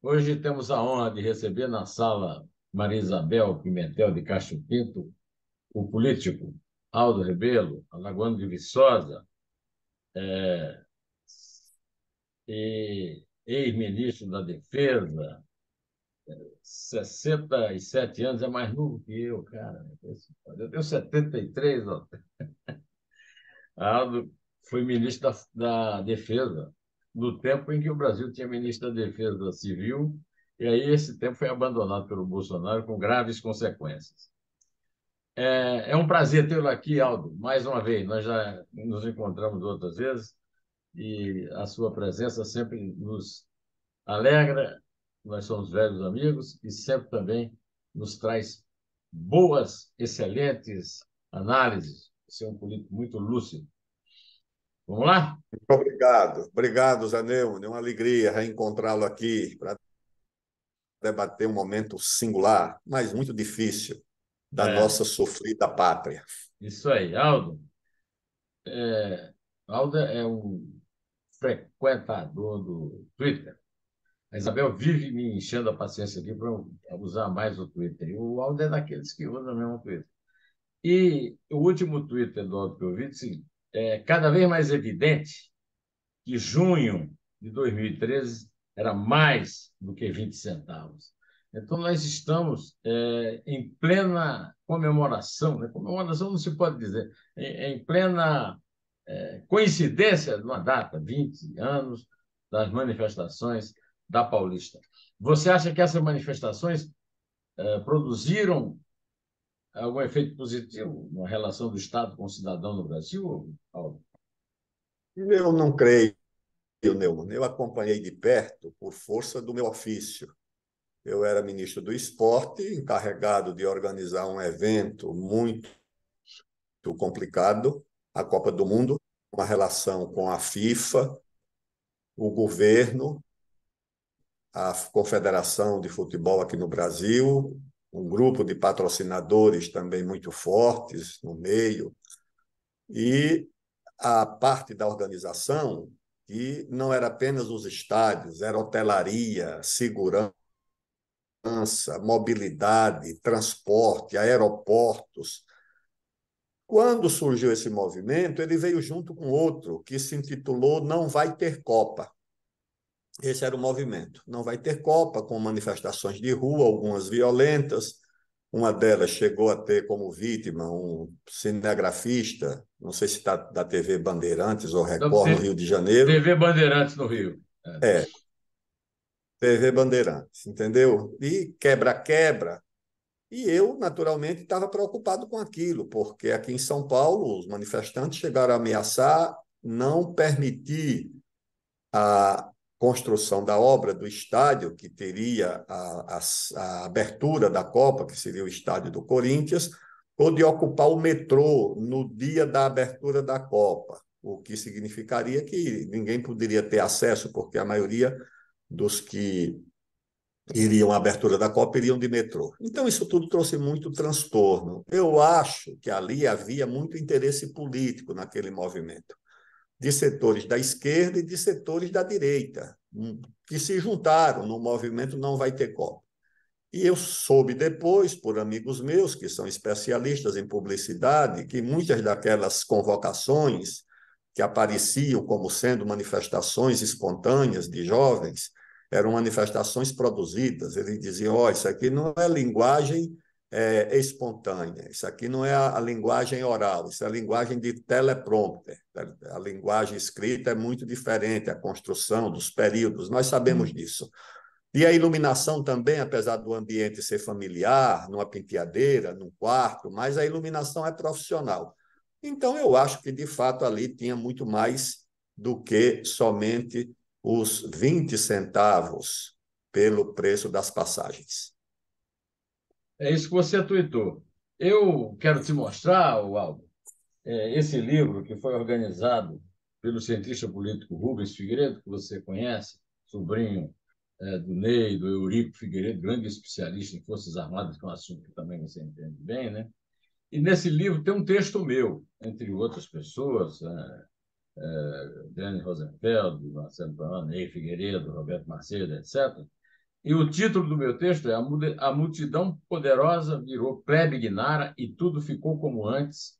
Hoje temos a honra de receber na sala Maria Isabel Pimentel de Castro Pinto, o político Aldo Rebelo, alagoano de Viçosa, e ex-ministro da Defesa, 67 anos, é mais novo que eu, cara. Eu tenho 73, ó. Aldo foi ministro da Defesa, no tempo em que o Brasil tinha ministro da Defesa Civil, e aí esse tempo foi abandonado pelo Bolsonaro com graves consequências. É um prazer tê-lo aqui, Aldo, mais uma vez. Nós já nos encontramos outras vezes e a sua presença sempre nos alegra. Nós somos velhos amigos e sempre também nos traz boas, excelentes análises. Você é um político muito lúcido. Vamos lá? Muito obrigado. Obrigado, Zé Neumann. É uma alegria reencontrá-lo aqui para debater um momento singular, mas muito difícil, da É, nossa sofrida pátria. isso aí, Aldo. Aldo é um frequentador do Twitter. A Isabel vive me enchendo a paciência aqui para usar mais o Twitter. E o Aldo é daqueles que usam mesmo o Twitter. E o último Twitter do Aldo que eu vi disse: é cada vez mais evidente que junho de 2013 era mais do que 20 centavos. Então, nós estamos em plena comemoração, né? Comemoração não se pode dizer, em plena coincidência de uma data, 20 anos das manifestações da Paulista. Você acha que essas manifestações produziram algum efeito positivo na relação do Estado com o cidadão no Brasil, Paulo? Eu não creio, Neumann. Eu acompanhei de perto por força do meu ofício. Eu era ministro do Esporte, encarregado de organizar um evento muito complicado, a Copa do Mundo, uma relação com a FIFA, o governo, a Confederação de Futebol aqui no Brasil, um grupo de patrocinadores também muito fortes no meio, e a parte da organização, que não era apenas os estádios, era hotelaria, segurança, mobilidade, transporte, aeroportos. Quando surgiu esse movimento, ele veio junto com outro, que se intitulou Não Vai Ter Copa. Esse era o movimento. Não vai ter Copa, com manifestações de rua, algumas violentas. Uma delas chegou a ter como vítima um cinegrafista, não sei se está da TV Bandeirantes ou Da Record, no Rio de Janeiro. TV Bandeirantes no Rio. É. É, TV Bandeirantes, entendeu? E quebra-quebra. E eu, naturalmente, estava preocupado com aquilo, porque aqui em São Paulo, os manifestantes chegaram a ameaçar não permitir a construção da obra do estádio, que teria a abertura da Copa, que seria o estádio do Corinthians, ou de ocupar o metrô no dia da abertura da Copa, o que significaria que ninguém poderia ter acesso, porque a maioria dos que iriam à abertura da Copa iriam de metrô. Então, isso tudo trouxe muito transtorno. Eu acho que ali havia muito interesse político naquele movimento de setores da esquerda e de setores da direita, que se juntaram no movimento Não Vai Ter Copa. E eu soube depois, por amigos meus, que são especialistas em publicidade, que muitas daquelas convocações que apareciam como sendo manifestações espontâneas de jovens, eram manifestações produzidas. Eles diziam: oh, isso aqui não é linguagem espontânea, isso aqui não é a linguagem oral, isso é a linguagem de teleprompter. A linguagem escrita é muito diferente, a construção dos períodos, nós sabemos disso. E a iluminação também, apesar do ambiente ser familiar, numa penteadeira, num quarto, mas a iluminação é profissional. Então, eu acho que, de fato, ali tinha muito mais do que somente os 20 centavos pelo preço das passagens. É isso que você tuitou. Eu quero te mostrar, Aldo, esse livro que foi organizado pelo cientista político Rubens Figueiredo, que você conhece, sobrinho do Ney, do Eurico Figueiredo, grande especialista em Forças Armadas, que é um assunto que também você entende bem, né? E nesse livro tem um texto meu, entre outras pessoas, Dani Rosenfeld, Marcelo Paran, Ney Figueiredo, Roberto Macedo, etc., E o título do meu texto é A multidão poderosa virou plebe ignara e tudo ficou como antes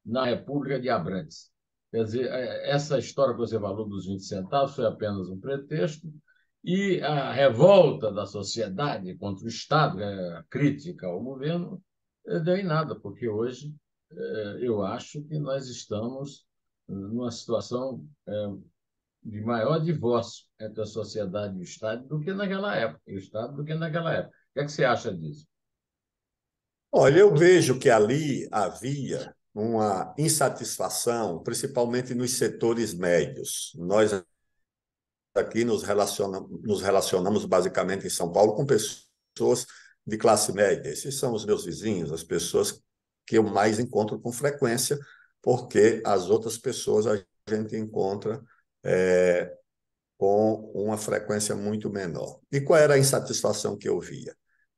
na República de Abrantes. Quer dizer, essa história que você falou dos 20 centavos foi apenas um pretexto, e a revolta da sociedade contra o Estado, a crítica ao governo, deu em nada, porque hoje eu acho que nós estamos numa situação de maior divórcio entre a sociedade e o Estado do que naquela época, e o Estado do que naquela época. O que é que você acha disso? Olha, eu vejo que ali havia uma insatisfação, principalmente nos setores médios. Nós aqui nos relacionamos basicamente em São Paulo com pessoas de classe média. Esses são os meus vizinhos, as pessoas que eu mais encontro com frequência, porque as outras pessoas a gente encontra com uma frequência muito menor. E qual era a insatisfação que eu via?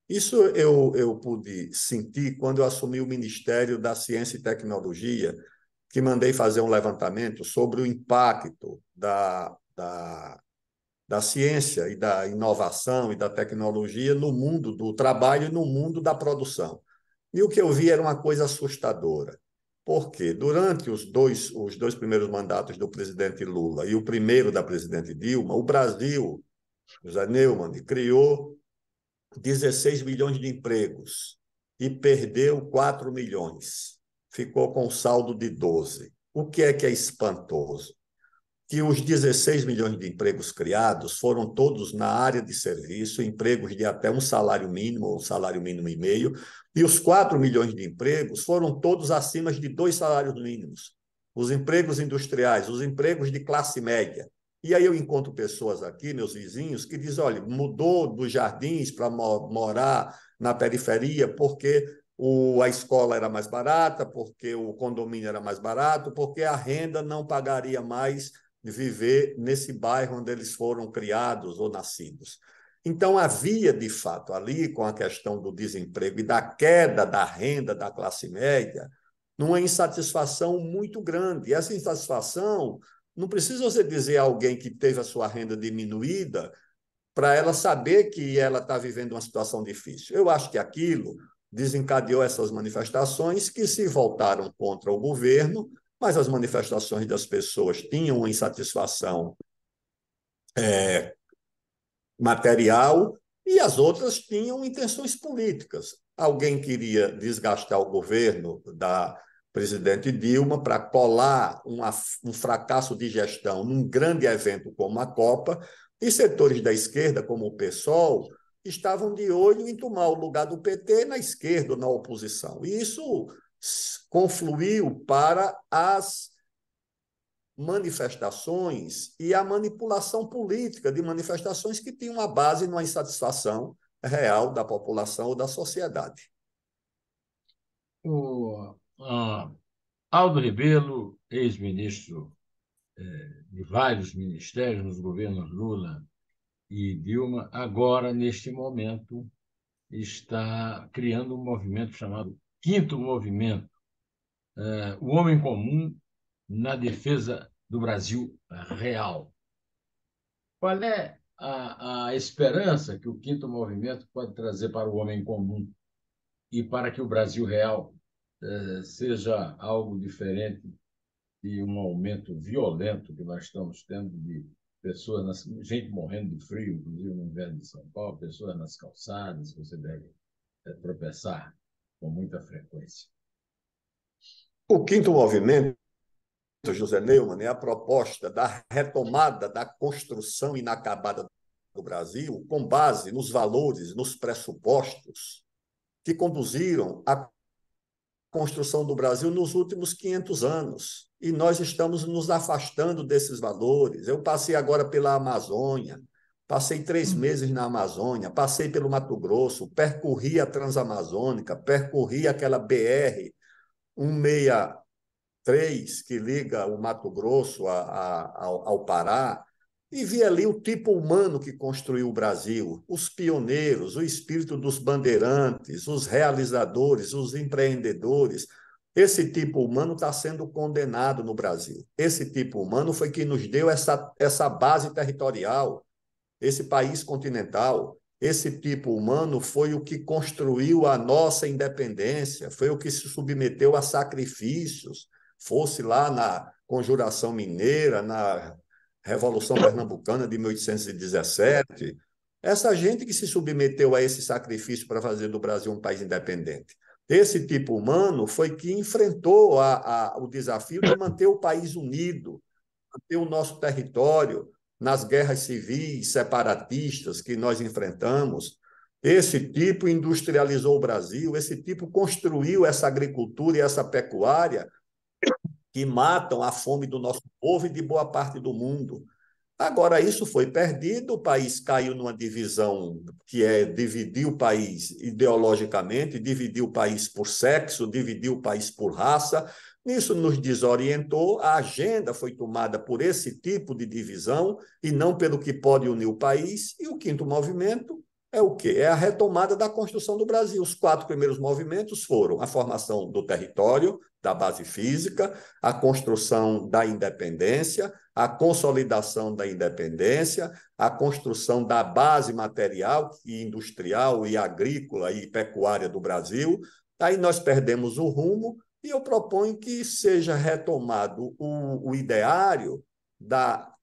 Isso eu pude sentir quando eu assumi o Ministério da Ciência e Tecnologia, que mandei fazer um levantamento sobre o impacto da ciência e da inovação e da tecnologia no mundo do trabalho e no mundo da produção. E o que eu vi era uma coisa assustadora. Porque durante os dois primeiros mandatos do presidente Lula e o primeiro da presidente Dilma, o Brasil, José Neumann, criou 16 milhões de empregos e perdeu 4 milhões. Ficou com saldo de 12. O que é espantoso? Que os 16 milhões de empregos criados foram todos na área de serviço, empregos de até um salário mínimo, ou um salário mínimo e meio, e os 4 milhões de empregos foram todos acima de 2 salários mínimos. Os empregos industriais, os empregos de classe média. E aí eu encontro pessoas aqui, meus vizinhos, que dizem, olha, mudou dos Jardins para morar na periferia porque a escola era mais barata, porque o condomínio era mais barato, porque a renda não pagaria mais de viver nesse bairro onde eles foram criados ou nascidos. Então, havia, de fato, ali, com a questão do desemprego e da queda da renda da classe média, uma insatisfação muito grande. E essa insatisfação, não precisa você dizer a alguém que teve a sua renda diminuída para ela saber que ela está vivendo uma situação difícil. Eu acho que aquilo desencadeou essas manifestações que se voltaram contra o governo, mas as manifestações das pessoas tinham uma insatisfação material e as outras tinham intenções políticas. Alguém queria desgastar o governo da presidente Dilma para colar um fracasso de gestão num grande evento como a Copa, e setores da esquerda, como o PSOL, estavam de olho em tomar o lugar do PT na esquerda, na oposição. E isso confluiu para as manifestações e a manipulação política de manifestações que tinham uma base numa insatisfação real da população ou da sociedade. O Aldo Rebelo, ex-ministro de vários ministérios nos governos Lula e Dilma, agora, neste momento, está criando um movimento chamado Quinto Movimento, o homem comum na defesa do Brasil real. Qual é a esperança que o Quinto Movimento pode trazer para o homem comum e para que o Brasil real seja algo diferente de um aumento violento que nós estamos tendo de pessoas, gente morrendo de frio, inclusive no inverno de São Paulo, pessoas nas calçadas, você deve tropeçar com muita frequência. O quinto movimento, José Neumann, é a proposta da retomada da construção inacabada do Brasil com base nos valores, nos pressupostos que conduziram à construção do Brasil nos últimos 500 anos. E nós estamos nos afastando desses valores. Eu passei agora pela Amazônia, passei 3 meses na Amazônia, passei pelo Mato Grosso, percorri a Transamazônica, percorri aquela BR 163 que liga o Mato Grosso ao Pará, e vi ali o tipo humano que construiu o Brasil, os pioneiros, o espírito dos bandeirantes, os realizadores, os empreendedores. Esse tipo humano está sendo condenado no Brasil. Esse tipo humano foi que nos deu essa base territorial, esse país continental. esse tipo humano foi o que construiu a nossa independência, foi o que se submeteu a sacrifícios, fosse lá na Conjuração Mineira, na Revolução Pernambucana de 1817. Essa gente que se submeteu a esse sacrifício para fazer do Brasil um país independente. Esse tipo humano foi que enfrentou o desafio de manter o país unido, manter o nosso território nas guerras civis separatistas que nós enfrentamos. Esse tipo industrializou o Brasil, esse tipo construiu essa agricultura e essa pecuária que matam a fome do nosso povo e de boa parte do mundo. Agora, isso foi perdido, o país caiu numa divisão que é dividir o país ideologicamente, dividir o país por sexo, dividir o país por raça. Isso nos desorientou, a agenda foi tomada por esse tipo de divisão e não pelo que pode unir o país. E o quinto movimento é o quê? É a retomada da construção do Brasil. Os quatro primeiros movimentos foram a formação do território, da base física, a construção da independência, a consolidação da independência, a construção da base material e industrial e agrícola e pecuária do Brasil. Aí nós perdemos o rumo e eu proponho que seja retomado o ideário da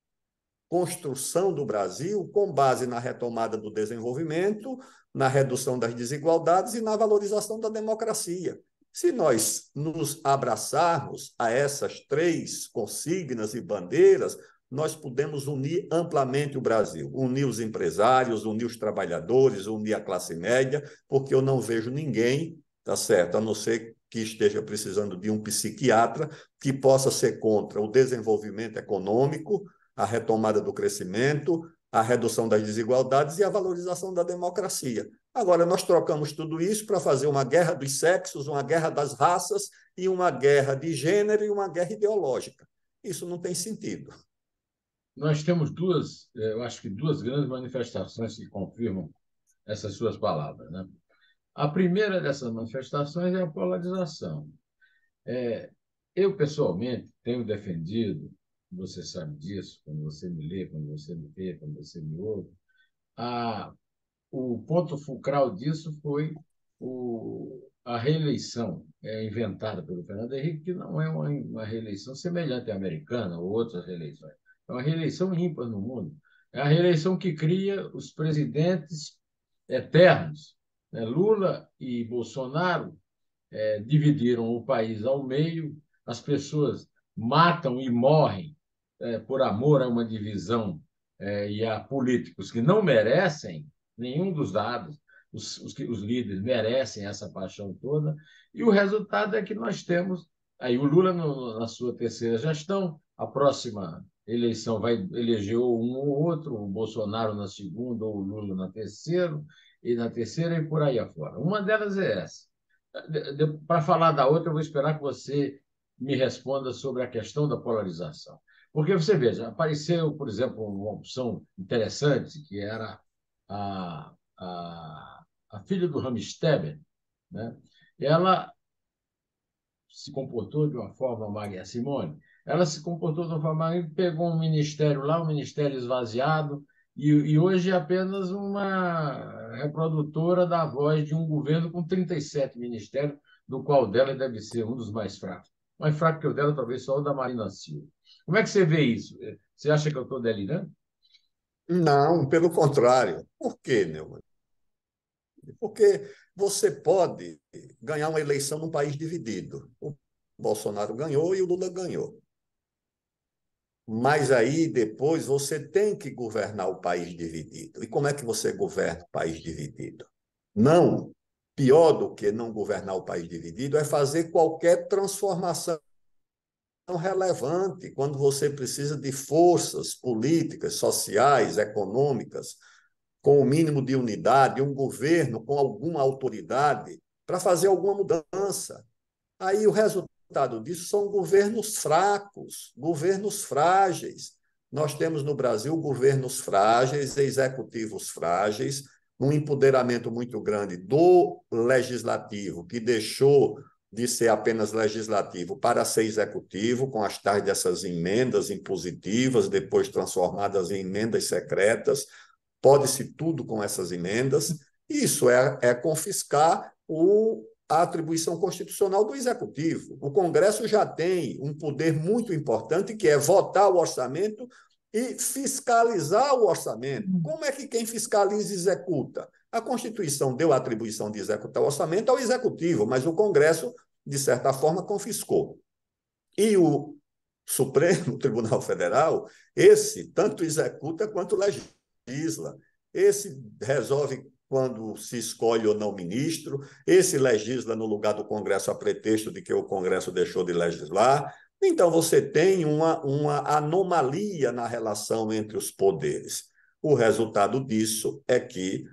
construção do Brasil com base na retomada do desenvolvimento, na redução das desigualdades e na valorização da democracia. Se nós nos abraçarmos a essas três consignas e bandeiras, nós podemos unir amplamente o Brasil, unir os empresários, unir os trabalhadores, unir a classe média, porque eu não vejo ninguém, tá certo, a não ser que esteja precisando de um psiquiatra, que possa ser contra o desenvolvimento econômico, a retomada do crescimento, a redução das desigualdades e a valorização da democracia. Agora, nós trocamos tudo isso para fazer uma guerra dos sexos, uma guerra das raças e uma guerra de gênero e uma guerra ideológica. Isso não tem sentido. Nós temos duas, eu acho que duas grandes manifestações que confirmam essas suas palavras, né? A primeira dessas manifestações é a polarização. Eu, pessoalmente, tenho defendido, você sabe disso, quando você me lê, quando você me vê, quando você me ouve, o ponto fulcral disso foi a reeleição inventada pelo Fernando Henrique, que não é uma reeleição semelhante à americana ou outras reeleições. É uma reeleição ímpar no mundo. É a reeleição que cria os presidentes eternos. Né? Lula e Bolsonaro dividiram o país ao meio, as pessoas matam e morrem por amor a uma divisão e a políticos que não merecem nenhum dos dados, os líderes merecem essa paixão toda, e o resultado é que nós temos aí o Lula na sua terceira gestão, a próxima eleição vai eleger um ou outro, o Bolsonaro na segunda ou o Lula na terceira e por aí afora. Uma delas é essa. Para falar da outra, eu vou esperar que você me responda sobre a questão da polarização. Porque você veja, apareceu, por exemplo, uma opção interessante, que era a filha do Ramsteber, né? Ela se comportou de uma forma, Maria Simone, ela se comportou de uma forma, pegou um ministério lá, um ministério esvaziado, e hoje é apenas uma reprodutora da voz de um governo com 37 ministérios, do qual o dela deve ser um dos mais fracos. Mais fraco que o dela, talvez só o da Marina Silva. Como é que você vê isso? Você acha que eu estou delirando? Não, pelo contrário. Por quê, Neumann? Porque você pode ganhar uma eleição num país dividido. O Bolsonaro ganhou e o Lula ganhou. Mas aí depois você tem que governar o país dividido. E como é que você governa o país dividido? Não, pior do que não governar o país dividido é fazer qualquer transformação relevante quando você precisa de forças políticas, sociais, econômicas, com o mínimo de unidade, um governo com alguma autoridade para fazer alguma mudança. Aí o resultado disso são governos fracos, governos frágeis. Nós temos no Brasil governos frágeis, executivos frágeis, um empoderamento muito grande do legislativo, que deixou de ser apenas legislativo para ser executivo, com as tais dessas emendas impositivas, depois transformadas em emendas secretas. pode-se tudo com essas emendas. Isso é confiscar a atribuição constitucional do Executivo. O Congresso já tem um poder muito importante, que é votar o orçamento e fiscalizar o orçamento. Como é que quem fiscaliza executa? A Constituição deu a atribuição de executar o orçamento ao Executivo, mas o Congresso, de certa forma, confiscou. E o Supremo Tribunal Federal, esse tanto executa quanto legisla. Esse resolve quando se escolhe ou não ministro, esse legisla no lugar do Congresso a pretexto de que o Congresso deixou de legislar. Então, você tem uma anomalia na relação entre os poderes. O resultado disso é que,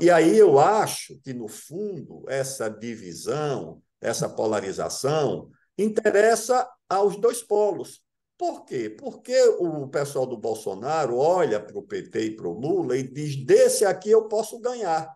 e aí eu acho que, no fundo, essa divisão, essa polarização, interessa aos dois polos. Por quê? Porque o pessoal do Bolsonaro olha para o PT e para o Lula e diz: desse aqui eu posso ganhar.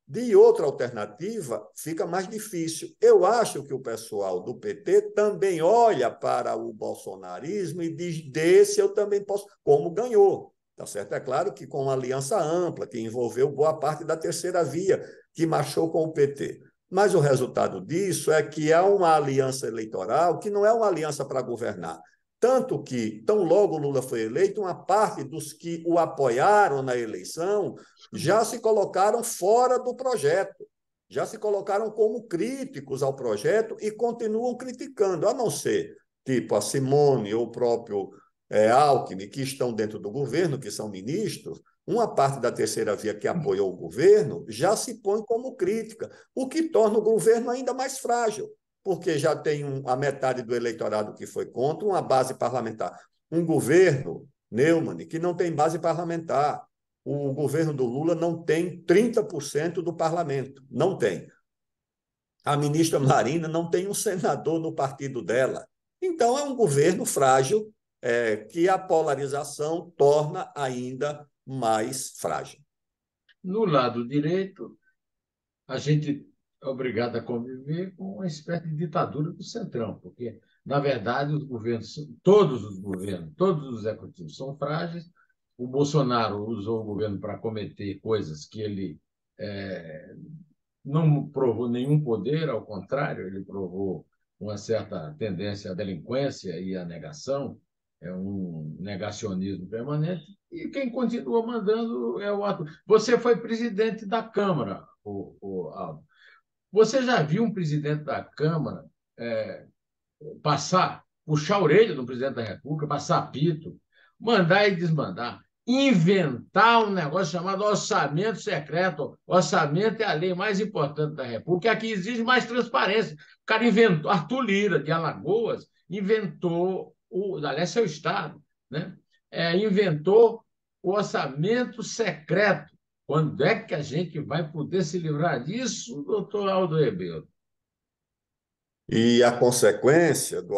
De outra alternativa, fica mais difícil. Eu acho que o pessoal do PT também olha para o bolsonarismo e diz: desse eu também posso, como ganhou. Tá certo? É claro que com uma aliança ampla, que envolveu boa parte da terceira via, que marchou com o PT. Mas o resultado disso é que há uma aliança eleitoral que não é uma aliança para governar. Tanto que, tão logo Lula foi eleito, uma parte dos que o apoiaram na eleição já se colocaram fora do projeto, já se colocaram como críticos ao projeto e continuam criticando, a não ser, tipo a Simone ou o próprio Alckmin, que estão dentro do governo, que são ministros. Uma parte da terceira via que apoiou o governo já se põe como crítica, o que torna o governo ainda mais frágil, porque já tem a metade do eleitorado que foi contra, uma base parlamentar. Um governo, Neumann, que não tem base parlamentar. O governo do Lula não tem 30% do parlamento, não tem. A ministra Marina não tem um senador no partido dela. Então, é um governo frágil, que a polarização torna ainda mais frágil. No lado direito, a gente é obrigado a conviver com uma espécie de ditadura do Centrão, porque, na verdade, os governos, todos os executivos são frágeis. O Bolsonaro usou o governo para cometer coisas que ele não provou nenhum poder, ao contrário, ele provou uma certa tendência à delinquência e à negação, é um negacionismo permanente, e quem continua mandando é o ato. Você foi presidente da Câmara, Aldo. Você já viu um presidente da Câmara puxar a orelha do presidente da República, passar apito, mandar e desmandar, inventar um negócio chamado orçamento secreto? Orçamento é a lei mais importante da República, é a que exige mais transparência. O cara inventou, Arthur Lira, de Alagoas, inventou, aliás, seu estado, né? Inventou o orçamento secreto. Quando é que a gente vai poder se livrar disso, doutor Aldo Rebelo? E a consequência do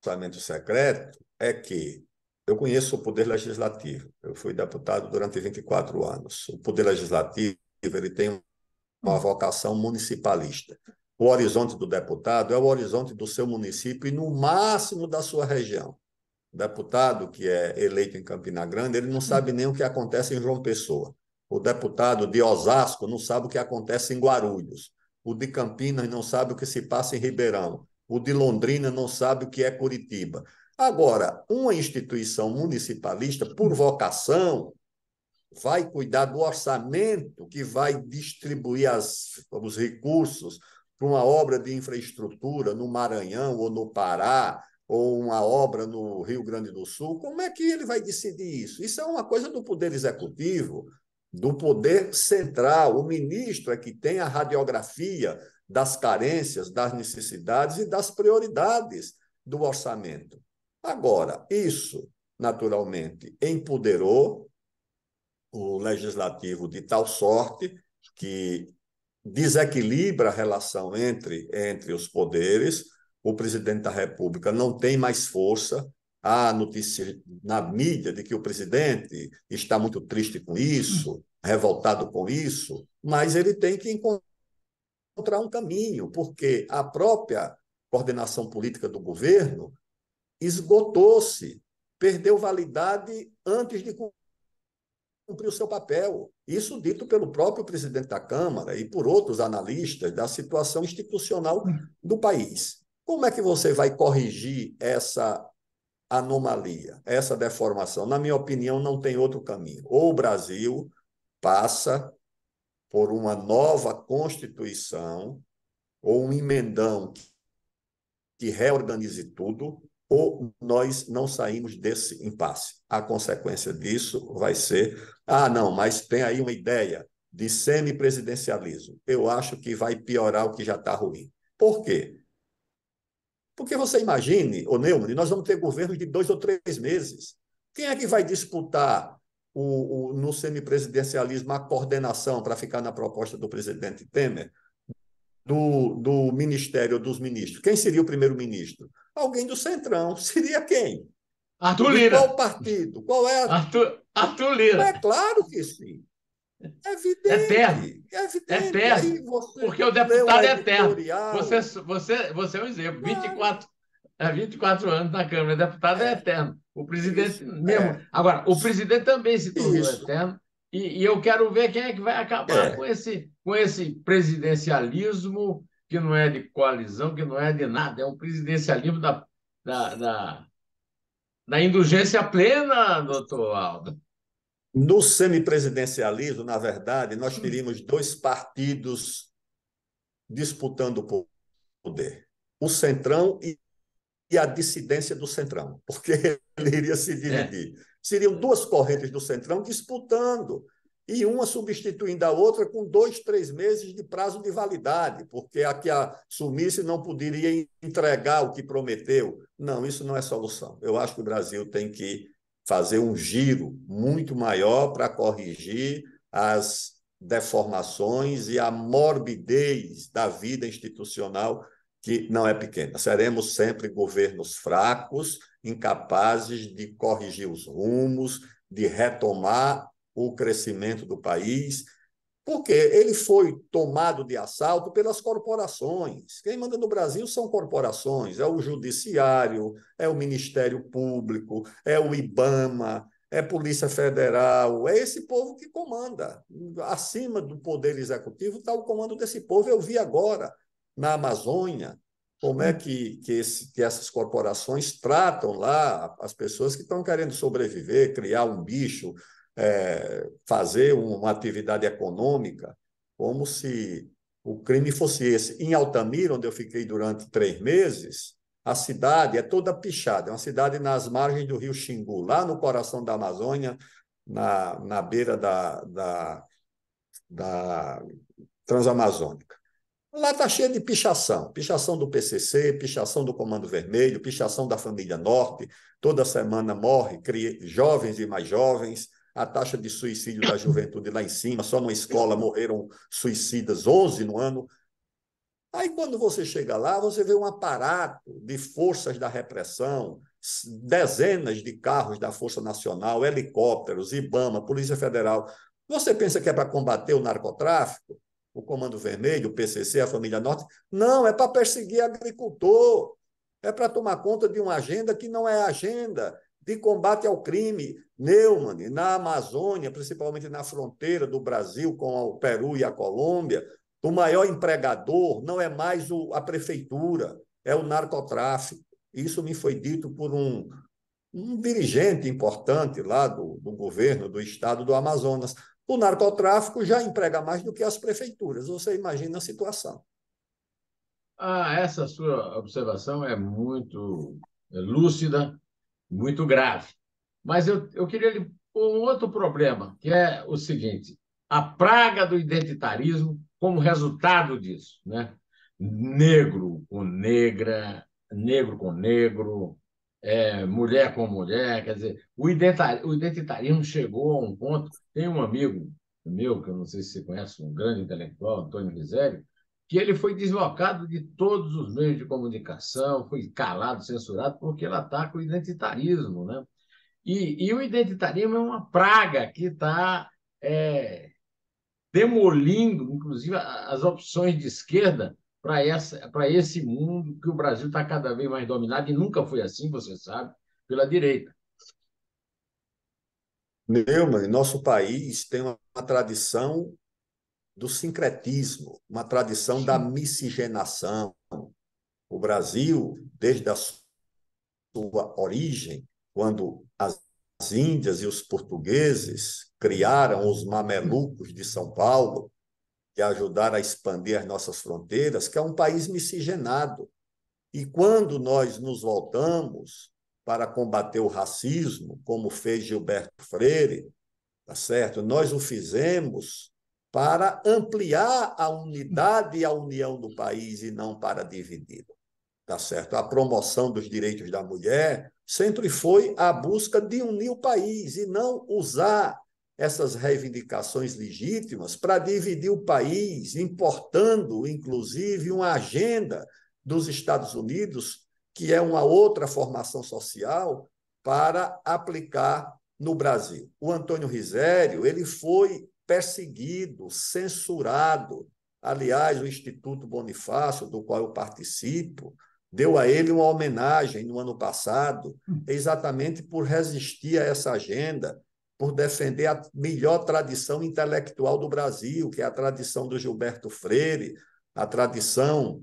orçamento secreto é que eu conheço o Poder Legislativo. Eu fui deputado durante 24 anos. O Poder Legislativo ele tem uma vocação municipalista. O horizonte do deputado é o horizonte do seu município e, no máximo, da sua região. O deputado que é eleito em Campina Grande, ele não sabe nem o que acontece em João Pessoa. O deputado de Osasco não sabe o que acontece em Guarulhos. O de Campinas não sabe o que se passa em Ribeirão. O de Londrina não sabe o que é Curitiba. Agora, uma instituição municipalista, por vocação, vai cuidar do orçamento que vai distribuir os recursos para uma obra de infraestrutura no Maranhão ou no Pará, ou uma obra no Rio Grande do Sul. Como é que ele vai decidir isso? Isso é uma coisa do Poder Executivo, do Poder Central. O ministro é que tem a radiografia das carências, das necessidades e das prioridades do orçamento. Agora, isso, naturalmente, empoderou o legislativo de tal sorte que desequilibra a relação entre os poderes. O presidente da República não tem mais força. Há notícia na mídia de que o presidente está muito triste com isso, revoltado com isso, mas ele tem que encontrar um caminho, porque a própria coordenação política do governo esgotou-se, perdeu validade antes de cumprir o seu papel. Isso dito pelo próprio presidente da Câmara e por outros analistas da situação institucional do país. Como é que você vai corrigir essa anomalia, essa deformação? Na minha opinião, não tem outro caminho. Ou o Brasil passa por uma nova Constituição, ou um emendão que reorganize tudo, ou nós não saímos desse impasse. A consequência disso vai ser, não, mas tem aí uma ideia de semipresidencialismo. Eu acho que vai piorar o que já está ruim. Por quê? Porque você imagine, ô Neumann, nós vamos ter governos de 2 ou 3 meses. Quem é que vai disputar no semipresidencialismo a coordenação para ficar na proposta do presidente Temer? Do Ministério dos Ministros. Quem seria o primeiro-ministro? Alguém do Centrão. Seria quem? Arthur De Lira. qual partido? Qual é a... Arthur Lira. É claro que sim. É Eterno. evidente. É evidente. Eterno. Aí você Porque o lê um deputado é eterno. editorial. Você é um exemplo. Claro. 24 anos na Câmara. Deputado é É eterno. O presidente isso. mesmo. Agora, o presidente também se tornou Isso. eterno. E eu quero ver quem é que vai acabar É. com esse presidencialismo que não é de coalizão, que não é de nada. É um presidencialismo da, da, da indulgência plena, doutor Aldo. No semipresidencialismo, na verdade, nós teríamos 2 partidos disputando o poder. O Centrão e a dissidência do Centrão, porque ele iria se É. dividir. Seriam 2 correntes do Centrão disputando, e uma substituindo a outra com 2, 3 meses de prazo de validade, porque a que assumisse não poderia entregar o que prometeu. Não, isso não é solução. Eu acho que o Brasil tem que fazer um giro muito maior para corrigir as deformações e a morbidez da vida institucional que não é pequena. Seremos sempre governos fracos, incapazes de corrigir os rumos, de retomar o crescimento do país, porque ele foi tomado de assalto pelas corporações. Quem manda no Brasil são corporações, é o Judiciário, é o Ministério Público, é o IBAMA, é a Polícia Federal, é esse povo que comanda. Acima do Poder Executivo está o comando desse povo. Eu vi agora na Amazônia como é que essas corporações tratam lá as pessoas que estão querendo sobreviver, criar um bicho, fazer uma atividade econômica, como se o crime fosse esse. Em Altamira, onde eu fiquei durante 3 meses, a cidade é toda pichada, é uma cidade nas margens do rio Xingu, lá no coração da Amazônia, na beira da Transamazônica. Lá está cheio de pichação. Pichação do PCC, pichação do Comando Vermelho, pichação da Família Norte. Toda semana morre jovens e mais jovens. A taxa de suicídio da juventude lá em cima. Só numa escola morreram suicidas 11 no ano. Aí, quando você chega lá, você vê um aparato de forças da repressão, dezenas de carros da Força Nacional, helicópteros, IBAMA, Polícia Federal. Você pensa que é para combater o narcotráfico? O Comando Vermelho, o PCC, a Família Norte? Não, é para perseguir agricultor. É para tomar conta de uma agenda que não é agenda de combate ao crime. Neumann, na Amazônia, principalmente na fronteira do Brasil com o Peru e a Colômbia, o maior empregador não é mais a prefeitura, é o narcotráfico. Isso me foi dito por um dirigente importante lá do governo do estado do Amazonas. O narcotráfico já emprega mais do que as prefeituras. Você imagina a situação. Essa sua observação é muito lúcida, muito grave. Mas eu queria lhe pôr um outro problema, que é o seguinte: a praga do identitarismo como resultado disso, né? Negro com negra, negro com negro, mulher com mulher, quer dizer, o identitarismo chegou a um ponto. Tem um amigo meu, que eu não sei se você conhece, um grande intelectual, Antônio Rizério, que ele foi deslocado de todos os meios de comunicação, foi calado, censurado, porque ele ataca o identitarismo, né? E o identitarismo é uma praga que está demolindo, inclusive, as opções de esquerda para esse mundo que o Brasil está cada vez mais dominado, e nunca foi assim, você sabe, pela direita. Neumann, nosso país tem uma tradição do sincretismo, uma tradição da miscigenação. O Brasil, desde a sua origem, quando as Índias e os portugueses criaram os mamelucos de São Paulo, que ajudaram a expandir as nossas fronteiras, que é um país miscigenado. E quando nós nos voltamos para combater o racismo, como fez Gilberto Freire, tá certo? Nós o fizemos para ampliar a unidade e a união do país e não para dividi-lo, tá certo? A promoção dos direitos da mulher sempre foi a busca de unir o país e não usar essas reivindicações legítimas para dividir o país, importando, inclusive, uma agenda dos Estados Unidos, que é uma outra formação social, para aplicar no Brasil. O Antônio Risério, ele foi perseguido, censurado. Aliás, o Instituto Bonifácio, do qual eu participo, deu a ele uma homenagem no ano passado, exatamente por resistir a essa agenda, por defender a melhor tradição intelectual do Brasil, que é a tradição do Gilberto Freire, a tradição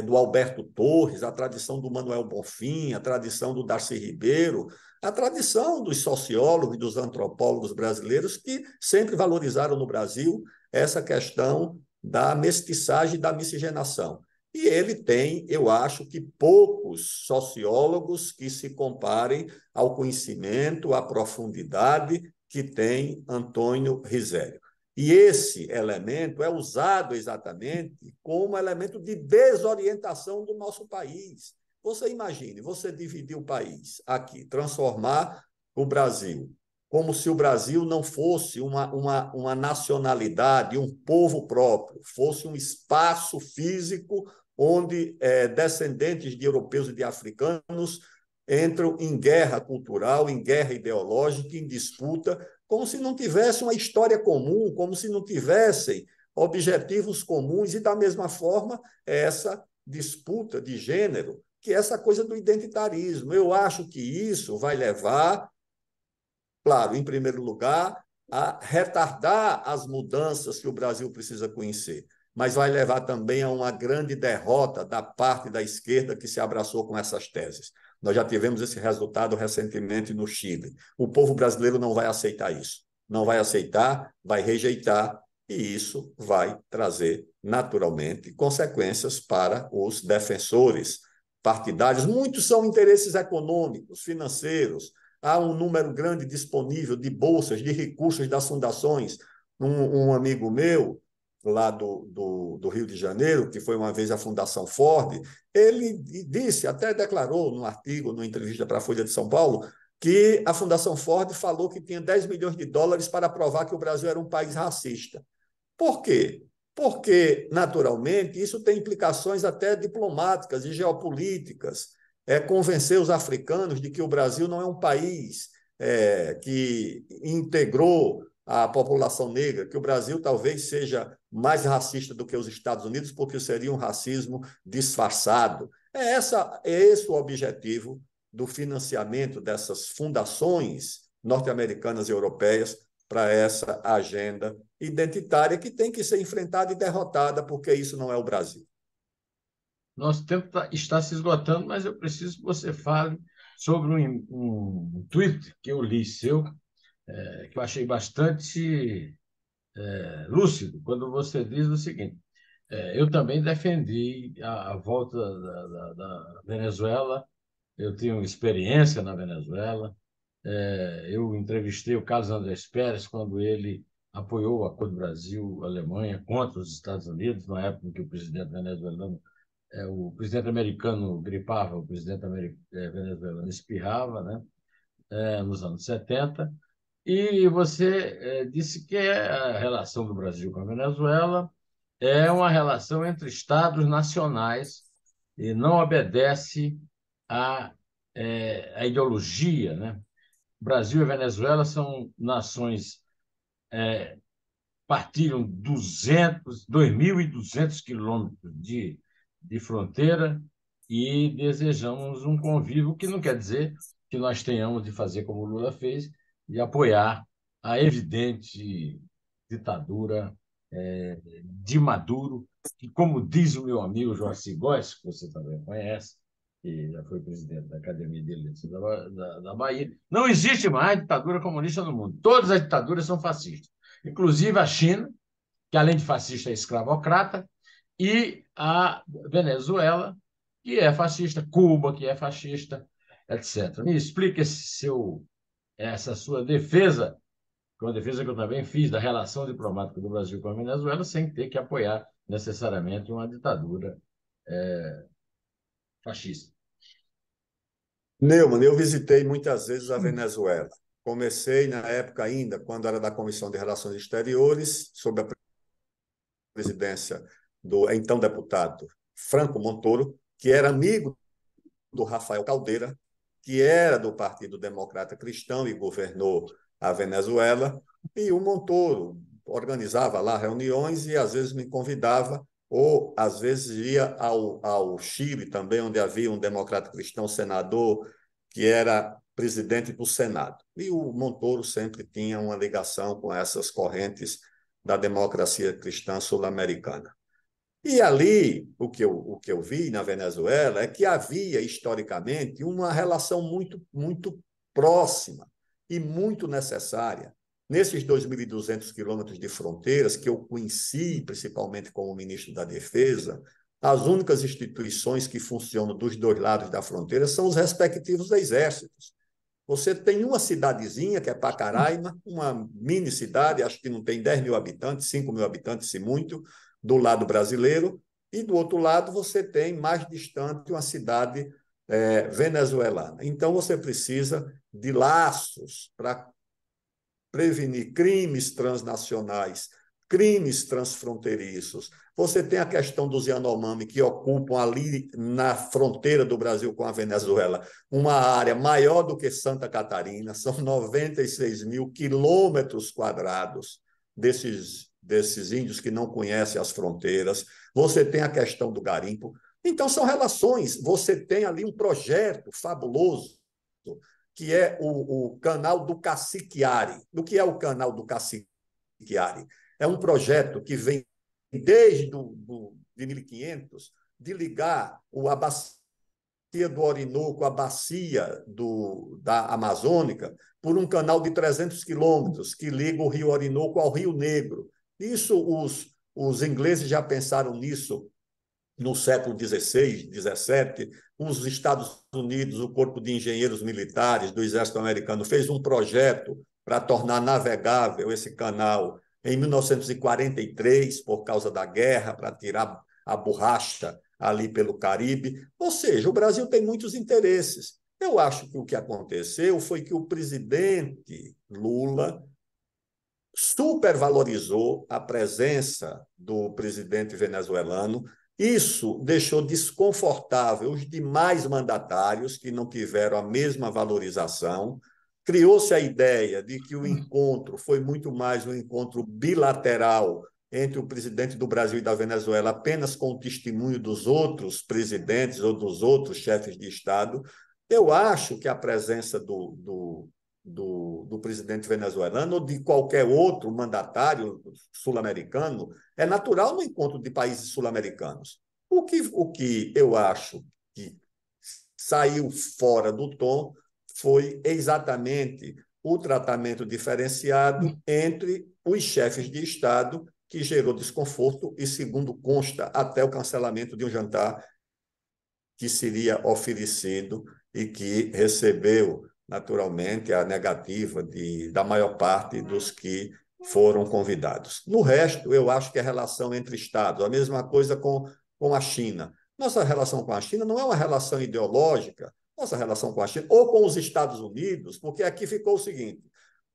do Alberto Torres, a tradição do Manuel Bonfim, a tradição do Darcy Ribeiro, a tradição dos sociólogos e dos antropólogos brasileiros que sempre valorizaram no Brasil essa questão da mestiçagem e da miscigenação. E ele tem, eu acho que poucos sociólogos que se comparem ao conhecimento, à profundidade que tem Antônio Risério. E esse elemento é usado exatamente como elemento de desorientação do nosso país. Você imagine, você dividir o país aqui, transformar o Brasil como se o Brasil não fosse uma nacionalidade, um povo próprio, fosse um espaço físico onde descendentes de europeus e de africanos entram em guerra cultural, em guerra ideológica, em disputa, como se não tivesse uma história comum, como se não tivessem objetivos comuns, e da mesma forma essa disputa de gênero, que é essa coisa do identitarismo. Eu acho que isso vai levar, claro, em primeiro lugar, a retardar as mudanças que o Brasil precisa conhecer, mas vai levar também a uma grande derrota da parte da esquerda que se abraçou com essas teses. Nós já tivemos esse resultado recentemente no Chile. O povo brasileiro não vai aceitar isso. Não vai aceitar, vai rejeitar, e isso vai trazer, naturalmente, consequências para os defensores partidários. Muitos são interesses econômicos, financeiros. Há um número grande disponível de bolsas, de recursos das fundações. Um amigo meu, lá do Rio de Janeiro, que foi uma vez a Fundação Ford, ele disse, até declarou num artigo, numa entrevista para a Folha de São Paulo, que a Fundação Ford falou que tinha 10 milhões de dólares para provar que o Brasil era um país racista. Por quê? Porque, naturalmente, isso tem implicações até diplomáticas e geopolíticas. É convencer os africanos de que o Brasil não é um país que integrou a população negra, que o Brasil talvez seja mais racista do que os Estados Unidos, porque seria um racismo disfarçado. É esse o objetivo do financiamento dessas fundações norte-americanas e europeias para essa agenda identitária que tem que ser enfrentada e derrotada, porque isso não é o Brasil. Nosso tempo está se esgotando, mas eu preciso que você fale sobre um tweet que eu li seu, que eu achei bastante lúcido, quando você diz o seguinte: eu também defendi a volta da Venezuela, eu tenho experiência na Venezuela, eu entrevistei o Carlos Andrés Pérez quando ele apoiou o Acordo Brasil-Alemanha contra os Estados Unidos, na época em que o presidente venezuelano, o presidente americano gripava, o presidente venezuelano espirrava, né? Nos anos 70. E você disse que a relação do Brasil com a Venezuela é uma relação entre estados nacionais e não obedece à ideologia, né? Brasil e Venezuela são nações, partilham 2.200 quilômetros de fronteira e desejamos um convívio que não quer dizer que nós tenhamos de fazer como o Lula fez, e apoiar a evidente ditadura de Maduro, que, como diz o meu amigo Joaci Góes, que você também conhece, que já foi presidente da Academia de Letras da Bahia, não existe mais ditadura comunista no mundo. Todas as ditaduras são fascistas, inclusive a China, que além de fascista é escravocrata, e a Venezuela, que é fascista, Cuba, que é fascista, etc. Me explica essa sua defesa, que é uma defesa que eu também fiz da relação diplomática do Brasil com a Venezuela, sem ter que apoiar necessariamente uma ditadura fascista. Neumann, eu visitei muitas vezes a Venezuela. Comecei na época ainda, quando era da Comissão de Relações Exteriores, sob a presidência do então deputado Franco Montoro, que era amigo do Rafael Caldeira, que era do Partido Democrata Cristão e governou a Venezuela, e o Montoro organizava lá reuniões e às vezes me convidava, ou às vezes ia ao Chile também, onde havia um democrata cristão senador que era presidente do Senado. E o Montoro sempre tinha uma ligação com essas correntes da democracia cristã sul-americana. E ali, o que eu vi na Venezuela é que havia, historicamente, uma relação muito próxima e muito necessária. Nesses 2.200 quilômetros de fronteiras, que eu conheci principalmente como ministro da Defesa, as únicas instituições que funcionam dos dois lados da fronteira são os respectivos exércitos. Você tem uma cidadezinha, que é Pacaraima, uma mini cidade, acho que não tem 10 mil habitantes, 5 mil habitantes, se muito, do lado brasileiro, e do outro lado você tem, mais distante, uma cidade venezuelana. Então, você precisa de laços para prevenir crimes transnacionais, crimes transfronteiriços. Você tem a questão dos Yanomami, que ocupam ali na fronteira do Brasil com a Venezuela uma área maior do que Santa Catarina, são 96 mil quilômetros quadrados desses índios que não conhecem as fronteiras. Você tem a questão do garimpo. Então, são relações. Você tem ali um projeto fabuloso que é o canal do Caciquiare. O que é o canal do Caciquiare? É um projeto que vem desde de 1500 de ligar a bacia do Orinoco à bacia da Amazônica por um canal de 300 quilômetros que liga o Rio Orinoco ao Rio Negro. Isso, os ingleses já pensaram nisso no século XVI, XVII, os Estados Unidos, o Corpo de Engenheiros Militares do Exército Americano, fez um projeto para tornar navegável esse canal em 1943, por causa da guerra, para tirar a borracha ali pelo Caribe. Ou seja, o Brasil tem muitos interesses. Eu acho que o que aconteceu foi que o presidente Lula supervalorizou a presença do presidente venezuelano. Isso deixou desconfortável os demais mandatários que não tiveram a mesma valorização. Criou-se a ideia de que o encontro foi muito mais um encontro bilateral entre o presidente do Brasil e da Venezuela, apenas com o testemunho dos outros presidentes ou dos outros chefes de Estado. Eu acho que a presença do presidente venezuelano ou de qualquer outro mandatário sul-americano é natural no encontro de países sul-americanos. O que eu acho que saiu fora do tom foi exatamente o tratamento diferenciado entre os chefes de Estado, que gerou desconforto e, segundo consta, até o cancelamento de um jantar que seria oferecido e que recebeu naturalmente a negativa da maior parte dos que foram convidados. No resto, eu acho que a relação entre Estados, a mesma coisa com a China. Nossa relação com a China não é uma relação ideológica, nossa relação com a China, ou com os Estados Unidos, porque aqui ficou o seguinte: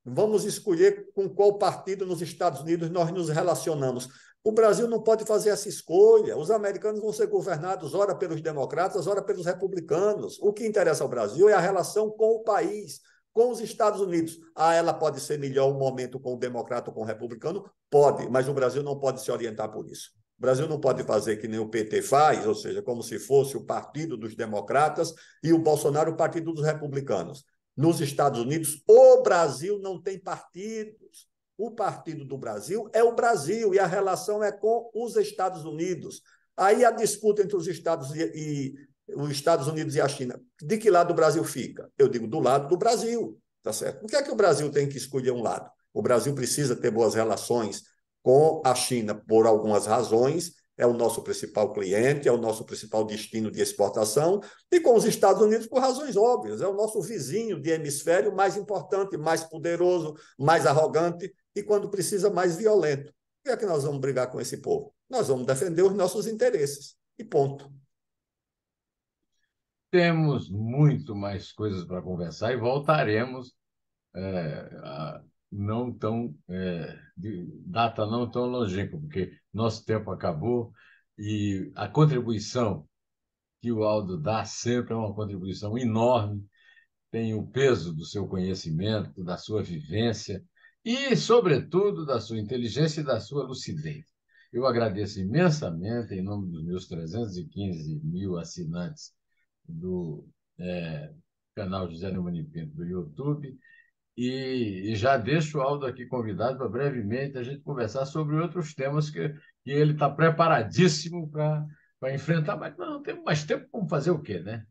vamos escolher com qual partido nos Estados Unidos nós nos relacionamos. O Brasil não pode fazer essa escolha. Os americanos vão ser governados, ora pelos democratas, ora pelos republicanos. O que interessa ao Brasil é a relação com o país, com os Estados Unidos. Ela pode ser melhor um momento com o democrata ou com o republicano? Pode, mas o Brasil não pode se orientar por isso. O Brasil não pode fazer que nem o PT faz, ou seja, como se fosse o partido dos democratas e o Bolsonaro o partido dos republicanos. nos Estados Unidos, o Brasil não tem partidos. O Partido do Brasil é o Brasil e a relação é com os Estados Unidos. Aí a disputa entre os Estados Unidos e a China, de que lado o Brasil fica? Eu digo do lado do Brasil, tá certo? Por que é que o Brasil tem que escolher um lado? O Brasil precisa ter boas relações com a China por algumas razões, é o nosso principal cliente, é o nosso principal destino de exportação, e com os Estados Unidos por razões óbvias, é o nosso vizinho de hemisfério mais importante, mais poderoso, mais arrogante e, quando precisa, mais violento. Por que é que nós vamos brigar com esse povo? Nós vamos defender os nossos interesses. E ponto. Temos muito mais coisas para conversar e voltaremos não tão de data não tão longínqua, porque nosso tempo acabou e a contribuição que o Aldo dá sempre é uma contribuição enorme, tem o peso do seu conhecimento, da sua vivência e, sobretudo, da sua inteligência e da sua lucidez. Eu agradeço imensamente, em nome dos meus 315 mil assinantes do canal José Neumann e Pinto do YouTube, e já deixo o Aldo aqui convidado para brevemente a gente conversar sobre outros temas que ele está preparadíssimo para enfrentar, mas não temos mais tempo, vamos fazer o quê, né?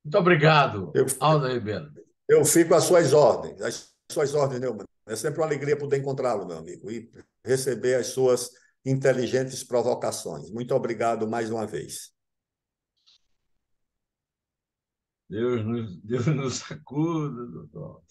Muito obrigado, Eu, Aldo Ribeiro. eu fico às suas ordens. Às suas ordens, Neumann. É sempre uma alegria poder encontrá-lo, meu amigo, e receber as suas inteligentes provocações. Muito obrigado mais uma vez. Deus nos acuda, doutor.